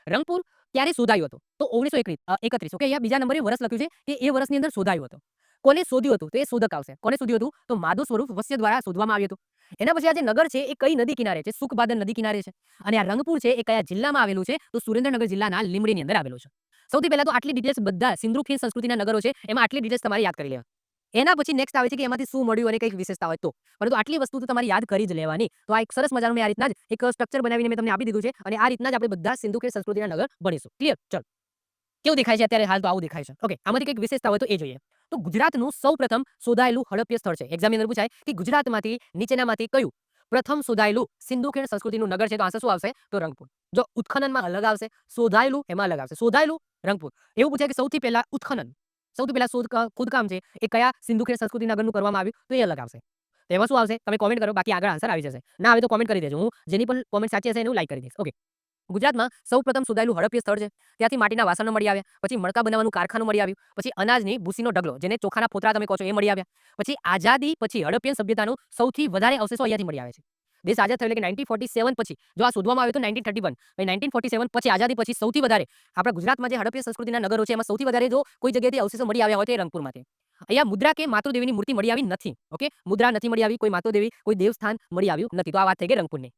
રંગપુર ક્યારે શોધાયું હતું? તો 1931 ઓકે. અહીંયા બીજા નંબરે વર્ષ લખ્યું છે કે એ વર્ષની અંદર શોધાયું હતું. કોને શોધ્યું હતું? તો એ શોધક આવશે. કોને શોધ્યું હતું? તો માધવ સ્વરૂપ વસ્ય દ્વારા શોધવામાં આવ્યું હતું. એના પછી આ જે નગર છે એ કઈ નદી કિનારે છે? સુખબાદન નદી કિનારે છે. અને આ રંગપુર છે એ કયા જિલ્લામાં આવેલું છે? તો સુરેન્દ્રનગર જિલ્લાના લીંબડીની અંદર આવેલું છે. સૌથી પહેલા તો આટલી ડિટેલ્સ બધા સિંધુ ખીણ સંસ્કૃતિના નગરો છે એમાં આટલી ડિટેલ્સ તમારે યાદ કરી લેવા. એના પછી નેક્સ્ટ આવે છે કે એમાંથી શું મળ્યું અને કઈક વિશેષતા હોય તો. પરંતુ આટલી વસ્તુ તો તમારે યાદ કરી જ લેવાની. તો આ એક સરસ મજાનું મેં આ રીતના જ એક સ્ટ્રક્ચર બનાવીને મેં તમને આપી દીધું છે અને આ રીતના જ આપણે બધા સિંધુ ખીણ સંસ્કૃતિના નગર ભણીશું. ક્લિયર? ચલો. કેવું દેખાય છે અત્યારે? હાલ તો આવું દેખાય છે. ઓકે. આમાંથી કંઈક વિશેષતા હોય તો એ જોઈએ. તો ગુજરાતનું સૌપ્રથમ શોધાયેલું હડપ્ય સ્થળ છે. એક્ઝામની અંદર પૂછાય કે ગુજરાતમાંથી નીચેનામાંથી કયું પ્રથમ શોધાયેલું સિંધુ ખીણ સંસ્કૃતિનું નગર છે? તો આન્સર શું આવશે? તો રંગપુર. જો ઉત્ખનનમાં અલગ આવશે, શોધાયેલું એમાં અલગ આવશે. શોધાયેલું રંગપુર. એવું પૂછાય કે સૌથી પહેલા ઉત્ખનન, સૌથી પહેલા ખોદકામ છે એ કયા સિંધુ ખીણ સંસ્કૃતિ નગરનું કરવામાં આવ્યું? તો એ અલગ આવશે. તો એમાં શું આવશે? તમે કોમેન્ટ કરો, બાકી આગળ આન્સર આવી જશે. ના આવે તો કોમેન્ટ કરી દેજો. હું જેની પણ કોમેન્ટ સાચી હશે એનું લાઈક કરી દઈશ. ઓકે. ગુજરાતમાં સૌપ્રથમ શોધાયેલું હડપ્ય સ્થળ છે. ત્યાંથી માટીના વાસણો મળી આવ્યા. પછી મણકા બનાવવાનું કારખાનું મળી આવ્યું. પછી અનાજની ભૂસીનો ઢગલો, જેને ચોખાના ફોતરા તમે કહો છો, એ મળી આવ્યા. પછી આઝાદી પછી હડપ્યન સભ્યતાનો સૌથી વધારે અવશેષો અહીંયાથી મળી આવે છે. દેશ આઝાદ થયો એટલે કે 1947 પછી જો આ શોધવામાં આવ્યું તો 1931 પછી 1947 પછી આઝાદી પછી સૌથી વધારે આપણા ગુજરાતમાં જે હડપ્ય સંસ્કૃતિના નગરો છે એમાં સૌથી વધારે જો કોઈ જગ્યાએથી અવશેષો મળી આવ્યા હોય તો એ રંગપુરમાંથી. અહીંયા મુદ્રા કે માતૃદેવીની મૂર્તિ મળી આવી નથી. ઓકે. મુદ્રા નથી મળી આવી, કોઈ માતૃદેવી કોઈ દેવસ્થાન મળી આવ્યું નથી. તો આ વાત થઈ ગઈ રંગપુરની.